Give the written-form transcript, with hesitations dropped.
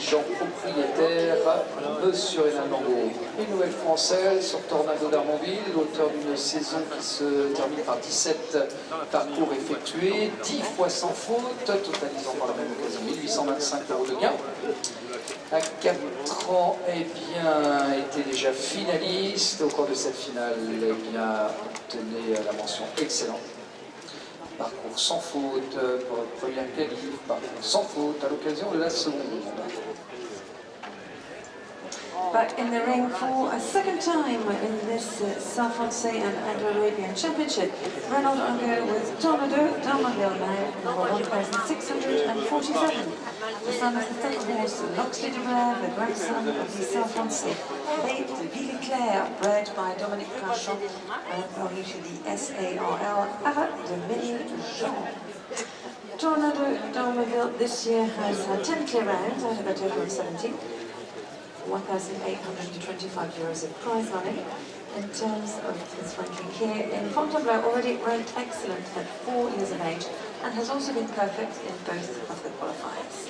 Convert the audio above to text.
dirigeant propriétaire, Monsieur Rénal Mango. Une nouvelle française sur Tornado d'Armonville, l'auteur d'une saison qui se termine par 17 parcours effectués, 10 fois sans faute, totalisant par la même occasion 1825 € de gain. À 4 ans, eh bien, était déjà finaliste. Au cours de cette finale, eh bien, obtenait la mention excellente. Parcours sans faute pour le premier qualif, parcours sans faute à l'occasion de la seconde. Back in the ring for a second time in this South Francais and Indo-Arabian Championship. Renaud Angot with Tornado d'Armonville now, number 1647. The son of the third horse, Loxley de Brève, the grandson of the South Francais. Eighth, Villeclair, bred by Dominique Crachon, and belonging to the SARL, Avat de Ménil-Jean. Tornado d'Armonville this year has had 10 clear rounds out of a total of 17. 1,825 € of prize money. In terms of his ranking here, in Fontainebleau already ranked excellent at 4 years of age and has also been perfect in both of the qualifiers.